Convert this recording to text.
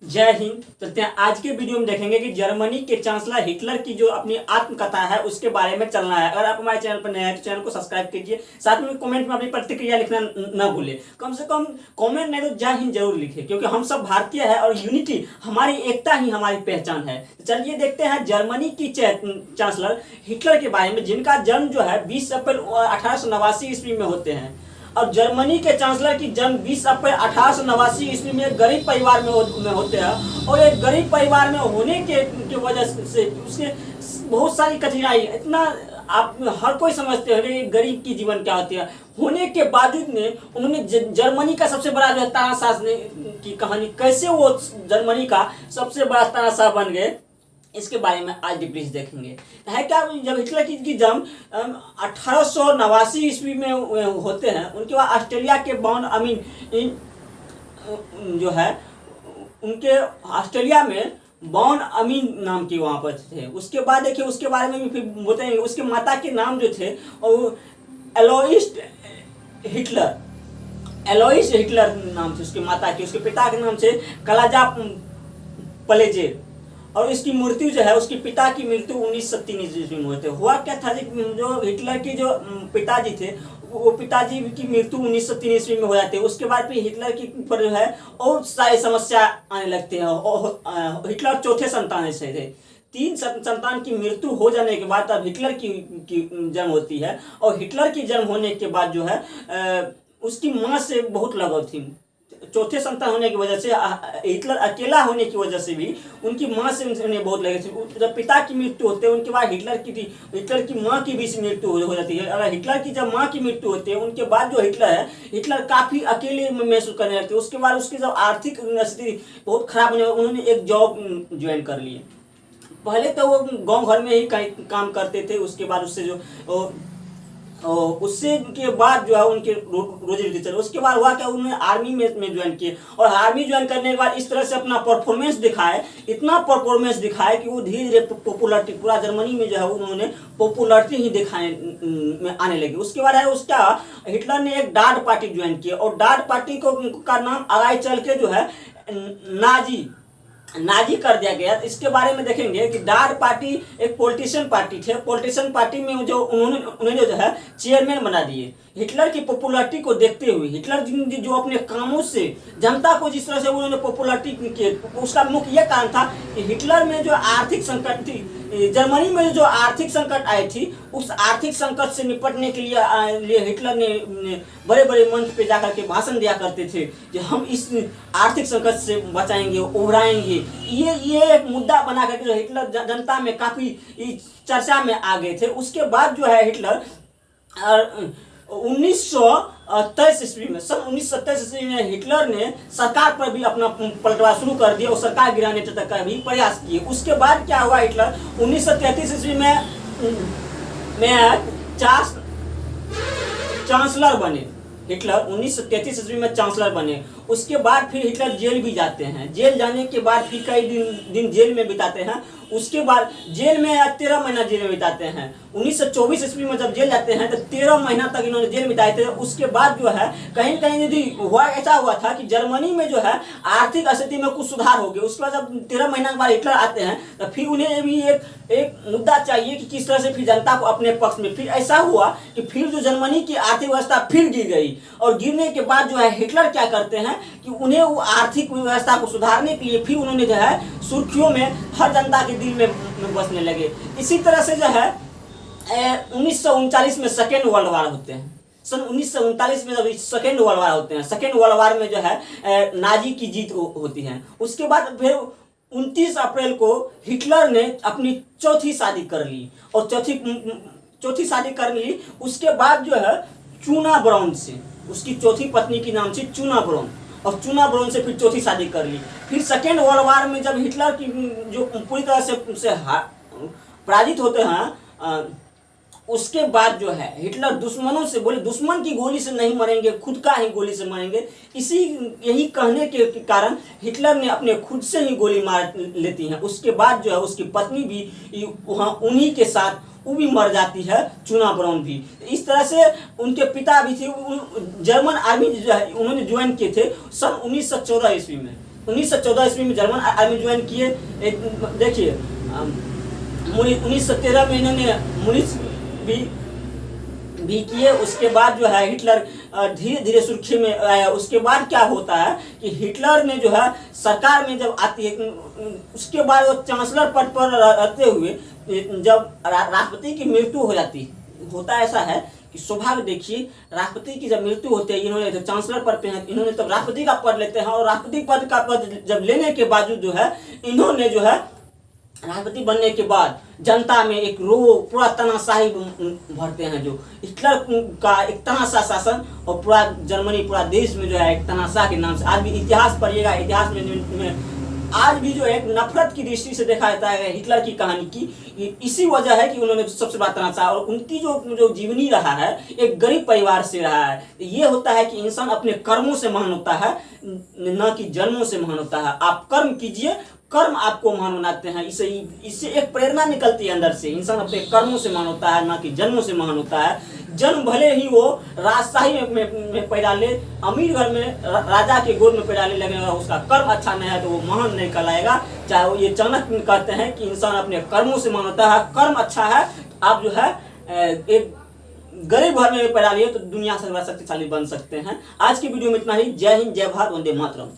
जय हिंद। चलते हैं आज के वीडियो में देखेंगे कि जर्मनी के चांसलर हिटलर की जो अपनी आत्मकथा है उसके बारे में चलना है। अगर आप हमारे चैनल पर नए हैं तो चैनल को सब्सक्राइब कीजिए, साथ में कमेंट में अपनी प्रतिक्रिया लिखना न भूलें। कम से कम कमेंट नहीं तो जय हिंद जरूर लिखें, क्योंकि हम सब भारतीय है और यूनिटी हमारी एकता ही हमारी पहचान है। तो चलिए देखते हैं जर्मनी की चांसलर हिटलर के बारे में, जिनका जन्म जो है 20 अप्रैल 1889 ईस्वी में होते हैं। और जर्मनी के चांसलर की जन्म 20 अप्रैल 1889 ईस्वी में एक गरीब परिवार में होते हैं। और एक गरीब परिवार में होने के वजह से उसके बहुत सारी कठिनाई, इतना आप हर कोई समझते हो कि गरीब की जीवन क्या होती है। होने के बावजूद में उन्होंने जर्मनी का सबसे बड़ा जो है तानाशाह की कहानी, कैसे वो जर्मनी का सबसे बड़ा तानाशाह बन गए, इसके बारे में आज डिब्रीज देखेंगे। है क्या, जब हिटलर की जन्म 1889 ईस्वी में होते हैं, उनके बाद ऑस्ट्रेलिया के बॉर्न अमीन जो है उनके ऑस्ट्रेलिया में बॉर्न अमीन नाम की वहाँ पर थे। उसके बाद देखिए उसके बारे में भी फिर बताएंगे। उसके माता के नाम जो थे और एलोइस हिटलर नाम थे उसके माता के। उसके पिता के नाम से कलाजा पलेजे। और इसकी मृत्यु जो है, उसके पिता की मृत्यु 1903 ईस्वी में होते। हुआ क्या था, जो हिटलर के जो पिताजी थे, वो पिताजी की मृत्यु 1903 ईस्वी में हो जाती है। उसके बाद फिर हिटलर की पर जो है और सारी समस्या आने लगते हैं। और हिटलर चौथे संतान से थे। 3 संतान की मृत्यु हो जाने के बाद तब हिटलर की जन्म होती है। और हिटलर की जन्म होने के बाद जो है उसकी माँ से बहुत लगाव थी। चौथे संतान होने की वजह से, हिटलर अकेला होने की वजह से भी उनकी माँ से उन्हें बहुत लगे थी। जब पिता की मृत्यु होती है, उनके बाद हिटलर की माँ की भी मृत्यु हो जाती है। अगर हिटलर की जब माँ की मृत्यु होती है, उनके बाद जो हिटलर काफ़ी अकेले महसूस करने लगते हैं। उसके बाद उसकी जब आर्थिक स्थिति बहुत खराब होने, उन्होंने एक जॉब ज्वाइन कर ली। पहले तो वो गाँव घर में ही काम करते थे। उसके बाद उससे के बाद जो है उनके रोजी रोटी चले। उसके बाद हुआ क्या, उन्होंने आर्मी में ज्वाइन किए। और आर्मी ज्वाइन करने के बाद इस तरह से अपना परफॉर्मेंस दिखाए, इतना परफॉर्मेंस दिखाए कि वो धीरे धीरे पॉपुलरिटी पूरा जर्मनी में जो है उन्होंने पॉपुलरिटी ही दिखाने में आने लगी। उसके बाद है उसका हिटलर ने एक डार्ड पार्टी ज्वाइन किया। और डार्ड पार्टी का नाम आगे चल के जो है नाजी कर दिया गया। इसके बारे में देखेंगे कि डार्ड पार्टी एक पॉलिटिशियन पार्टी थे। पॉलिटिशियन पार्टी में जो उन्हें जो है चेयरमैन बना दिए। हिटलर की पॉपुलरिटी को देखते हुए, हिटलर जो अपने कामों से जनता को जिस तरह से उन्होंने पॉपुलरिटी की, उसका मुख्य यह कारण था कि हिटलर में जो आर्थिक संकट थी, जर्मनी में जो आर्थिक संकट आई थी, उस आर्थिक संकट से निपटने के लिए हिटलर ने बड़े बड़े मंच पे जाकर के भाषण दिया करते थे कि हम इस आर्थिक संकट से बचाएंगे, उभराएंगे। ये एक मुद्दा बना करके जो हिटलर जनता में काफ़ी चर्चा में आ गए थे। उसके बाद जो है हिटलर 1923 ईस्वी में, सन 1927 ईस्वी में हिटलर ने सरकार पर भी अपना पलटवार शुरू कर दिया और सरकार गिराने तक का भी प्रयास किए। उसके बाद क्या हुआ, हिटलर 1933 ईस्वी में चांसलर बने। हिटलर 1933 ईस्वी में चांसलर बने। उसके बाद फिर हिटलर जेल भी जाते हैं। जेल जाने के बाद फिर कई दिन जेल में बिताते हैं। उसके बाद जेल में 13 महीना जेल में बिताते हैं। 1924 ईस्वी में जब जेल जाते हैं तो 13 महीना तक इन्होंने जेल बिताए थे। उसके बाद जो है कहीं कहीं यदि ऐसा हुआ था कि जर्मनी में जो है आर्थिक स्थिति में कुछ सुधार हो गया। उसके बाद जब 13 महीना के बाद हिटलर आते हैं तो फिर उन्हें भी एक मुद्दा चाहिए कि किस तरह से फिर जनता को अपने पक्ष में। फिर ऐसा हुआ कि फिर जो जर्मनी की आर्थिक व्यवस्था फिर गिर गई। और गिरने के बाद जो है हिटलर क्या करते हैं कि उन्हें वो आर्थिक व्यवस्था को सुधारने के लिए फिर उन्होंने जो है सुर्खियों में हर जनता के दिल में बसने लगे। इसी तरह से जो है 1939 में सेकेंड वर्ल्ड वार होते हैं। सन 1939 में जब सेकेंड वर्ल्ड वार होते हैं, सेकेंड वर्ल्ड वार में जो है नाजी की जीत होती है। उसके बाद फिर 29 अप्रैल को हिटलर ने अपनी चौथी शादी कर ली। और चौथी शादी कर ली। उसके बाद जो है चूना ब्राउन से, उसकी चौथी पत्नी की नाम थी चूना ब्राउन, और चूना ब्राउन से फिर चौथी शादी कर ली। फिर सेकेंड वर्ल्ड वार में जब हिटलर की जो पूरी तरह से पराजित होते हैं, उसके बाद जो है हिटलर दुश्मनों से बोले, दुश्मन की गोली से नहीं मरेंगे, खुद का ही गोली से मरेंगे। यही कहने के कारण हिटलर ने अपने खुद से ही गोली मार लेती हैं। उसके बाद जो है उसकी पत्नी भी वहाँ उन्हीं के साथ वो भी मर जाती है, चूना ब्राउन भी। इस तरह से उनके पिता भी थे, जर्मन आर्मी जो है उन्होंने ज्वाइन किए थे सन 1914 ईस्वी में। 1914 ईस्वी में जर्मन आर्मी ज्वाइन किए। देखिए 1913 में इन्होंने मुनिच भी किए। उसके बाद जो है हिटलर धीरे धीरे सुर्खी में आया। उसके बाद क्या होता है कि हिटलर ने जो है सरकार में जब आती है, उसके बाद वो चांसलर पद पर रहते हुए जब राष्ट्रपति की मृत्यु हो जाती होता ऐसा है कि सौभाग्य देखिए, राष्ट्रपति की जब मृत्यु होती है, इन्होंने जब चांसलर पद पे हैं, इन्होंने तब राष्ट्रपति का पद लेते हैं। और राष्ट्रपति पद का पद जब लेने के बावजूद जो है इन्होंने जो है राष्ट्रपति बनने के बाद जनता में एक रोग, पूरा तनाशाही भरते हैं। जो हिटलर का एक तनाशा शासन और पूरा जर्मनी, पूरा देश में जो है एक तनाशा के नाम से आज भी इतिहास पढ़िएगा, इतिहास में आज भी जो एक नफरत की दृष्टि से देखा जाता है हिटलर की कहानी की। इसी वजह है कि उन्होंने सबसे बड़ा तनाशा, और उनकी जो जीवनी रहा है एक गरीब परिवार से रहा है। ये होता है कि इंसान अपने कर्मों से महान होता है, न कि जन्मों से महान होता है। आप कर्म कीजिए, कर्म आपको महान बनाते हैं। इससे एक प्रेरणा निकलती है अंदर से। इंसान अपने कर्मों से महान होता है, ना कि जन्मों से महान होता है। जन्म भले ही वो राजशाही में पैदा ले, अमीर घर में राजा के गोद में पैदा ले, लेकिन अगर उसका कर्म अच्छा नहीं है तो वो महान नहीं कहलाएगा। चाहे वो ये चाणक्य कहते हैं कि इंसान अपने कर्मों से महान होता है। कर्म अच्छा है, आप जो है एक गरीब घर में पैदा लिए तो दुनिया से बड़ा शक्तिशाली बन सकते हैं। आज की वीडियो में इतना ही। जय हिंद, जय भारत, वंदे मातरम।